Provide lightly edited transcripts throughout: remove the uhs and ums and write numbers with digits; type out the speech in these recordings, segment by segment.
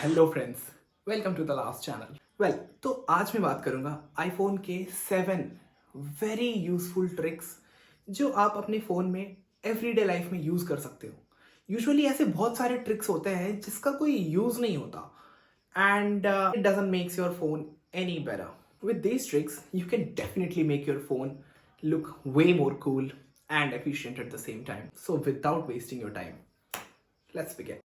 Hello friends, welcome to the last channel. तो आज मैं बात करूंगा आईफोन के 7 वेरी यूजफुल ट्रिक्स जो आप अपने फ़ोन में एवरीडे लाइफ में यूज़ कर सकते हो। यूजुअली ऐसे बहुत सारे ट्रिक्स होते हैं जिसका कोई यूज़ नहीं होता and it doesn't makes your phone any better. With these tricks you can definitely make your phone look way more cool and efficient at the same time. So without wasting your time, let's begin.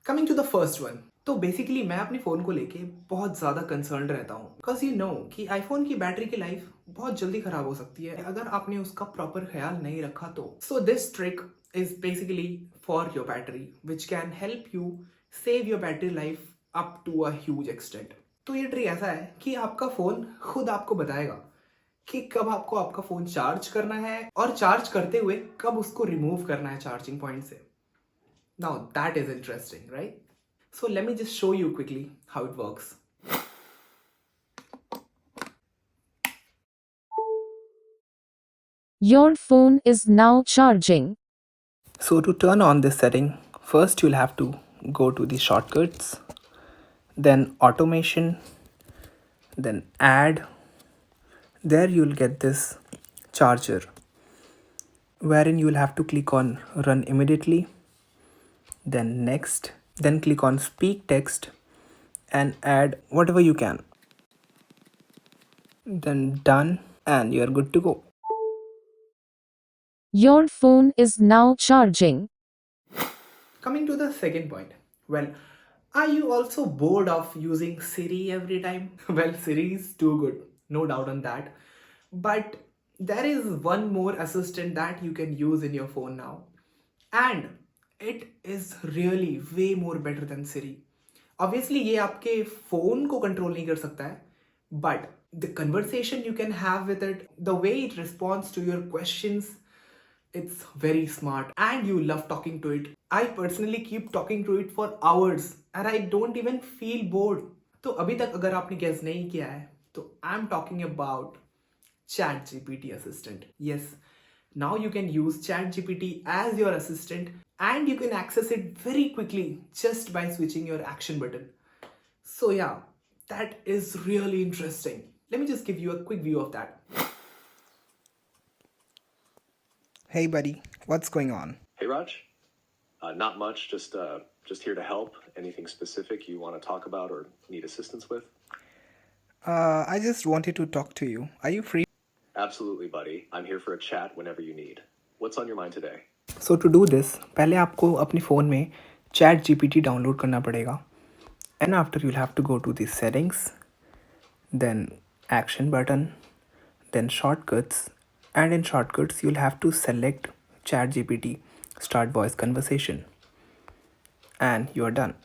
Coming to the first one, तो basically मैं अपने phone को लेके बहुत ज़्यादा concern रहता हूँ because you know कि आईफोन की बैटरी की लाइफ बहुत जल्दी ख़राब हो सकती है अगर आपने उसका प्रॉपर ख्याल नहीं रखा तो। So this trick is basically for your battery which can help you save your battery life up to a huge extent. तो ये ट्रिक ऐसा है कि आपका फ़ोन खुद आपको बताएगा कि कब आपको आपका फ़ोन चार्ज करना है और चार्ज करते हुए कब उसको रिमूव करना है चार्जिंग पॉइंट से। Now that is interesting, right? So let me just show you quickly how it works. Your phone is now charging. So to turn on this setting, first you'll have to go to the shortcuts, then automation, then add. There you'll get this charger, wherein you'll have to click on run immediately, then next, then click on speak text and add whatever you can. Then done, and you're good to go. Your phone is now charging. Coming to the second point, well, are you also bored of using Siri every time? Well, Siri is too good, no doubt on that. But there is one more assistant that you can use in your phone now, and it is really way more better than Siri. Obviously, ये आपके phone को control नहीं कर सकता है, but the conversation you can have with it, the way it responds to your questions, it's very smart and you love talking to it. I personally keep talking to it for hours and I don't even feel bored. तो अभी तक अगर आपने guess नहीं किया है तो I'm talking about ChatGPT assistant. Yes, now you can use ChatGPT as your assistant and you can access it very quickly just by switching your action button. So yeah, that is really interesting. Let me just give you a quick view of that. Hey buddy, what's going on? Hey, Raj. Not much. Just here to help. Anything specific you want to talk about or need assistance with? I just wanted to talk to you. Are you free? Absolutely, buddy. I'm here for a chat whenever you need. What's on your mind today? So to do this, पहले आपको अपने phone में chat GPT download करना पड़ेगा. And after you'll have to go to the settings, then action button, then shortcuts, and in shortcuts you'll have to select chat GPT, start voice conversation, and you're done.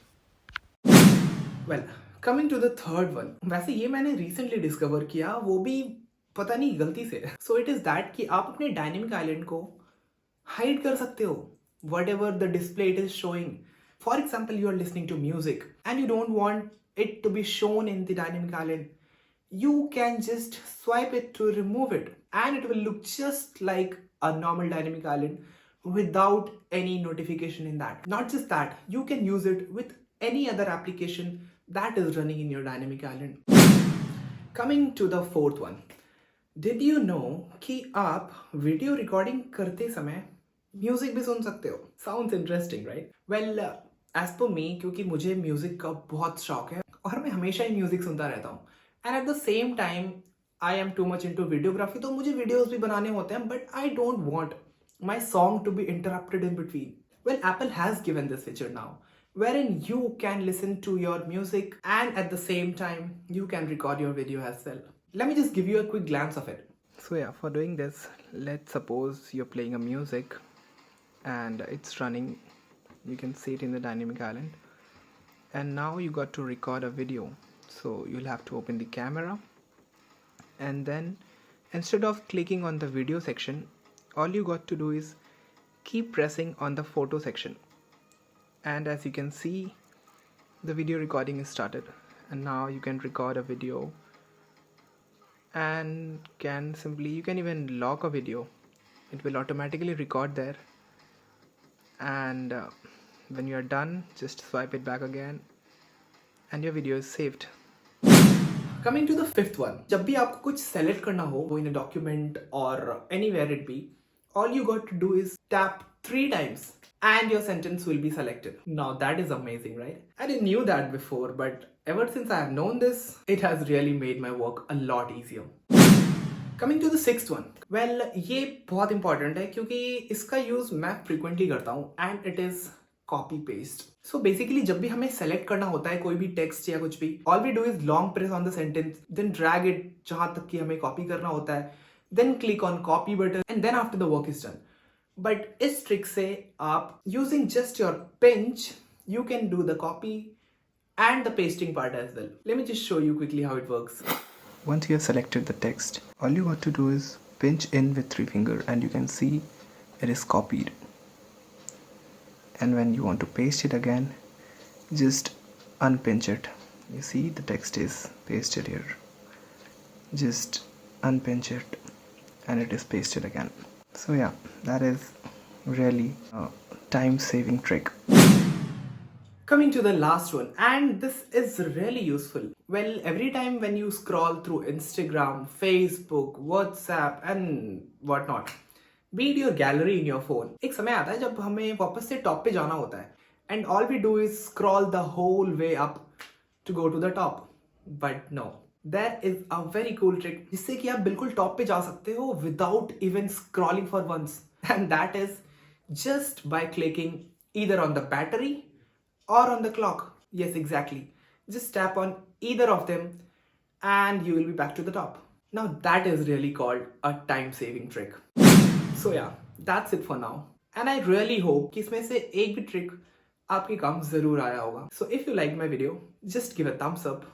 Well, coming to the third one, वैसे ये मैंने recently discover किया, वो भी पता नहीं गलती से. So it is that कि आप अपने dynamic island को hide कर सकते हो whatever the display it is showing. For example, you are listening to music and you don't want it to be shown in the dynamic island. You can just swipe it to remove it and it will look just like a normal dynamic island without any notification in that. Not just that, you can use it with any other application that is running in your dynamic island. Coming to the fourth one, did you know कि आप video recording करते समय music भी सुन सकते हो? Sounds interesting, right? Well, as per me, क्योंकि मुझे म्यूजिक का बहुत शौक है और मैं हमेशा ही म्यूजिक सुनता रहता हूँ and at the same time I am too much into videography, तो मुझे वीडियोस भी बनाने होते हैं but I don't want my song to be interrupted in between. Well, Apple has given this feature now wherein you can listen to your music and at the same time you can record your video as well. Let me just give you a quick glance of it. So yeah, for doing this, let's suppose you're playing a music and it's running. You can see it in the dynamic island. And now you got to record a video. So you'll have to open the camera and then instead of clicking on the video section, all you got to do is keep pressing on the photo section. And as you can see, the video recording is started and now you can record a video and you can even lock a video. It will automatically record there and when you are done, just swipe it back again and your video is saved. Coming to the fifth one, जब भी आपको कुछ select करना हो in a document or anywhere it be, all you got to do is tap 3 times and your sentence will be selected. Now that is amazing, right? I didn't knew that before, but ever since I have known this, it has really made my work a lot easier. Coming to the sixth one, well, ये बहुत important है क्योंकि इसका use मैं frequently करता हूँ and it is copy paste. So basically जब भी हमें select करना होता है कोई भी text या कुछ भी, all we do is long press on the sentence, then drag it जहाँ तक कि हमें copy करना होता है, then click on copy button and then after the work is done. But इस trick से आप using just your pinch, you can do the copy and the pasting part as well. Let me just show you quickly how it works. Once you have selected the text, all you got to do is pinch in with 3 fingers and you can see it is copied. And when you want to paste it again, just unpinch it. You see the text is pasted here. Just unpinch it and it is pasted again. So yeah, that is really a time-saving trick. Coming to the last one, and this is really useful. Well, every time when you scroll through Instagram, Facebook, WhatsApp and whatnot, be it your gallery in your phone, एक समय आता है जब हमें वापस से top पे जाना होता है and all we do is scroll the whole way up to go to the top. But no, there is a very cool trick जिससे कि आप बिल्कुल top पे जा सकते हो without even scrolling for once, and that is just by clicking either on the battery or on the clock. Yes, exactly. Just tap on either of them and you will be back to the top. Now that is really called a time-saving trick. So yeah, that's it for now. And I really hope कि इसमें से एक भी trick आपके काम जरूर आया होगा. So if you liked my video, just give a thumbs up,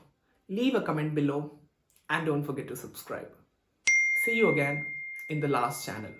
leave a comment below and don't forget to subscribe. See you again in the last channel.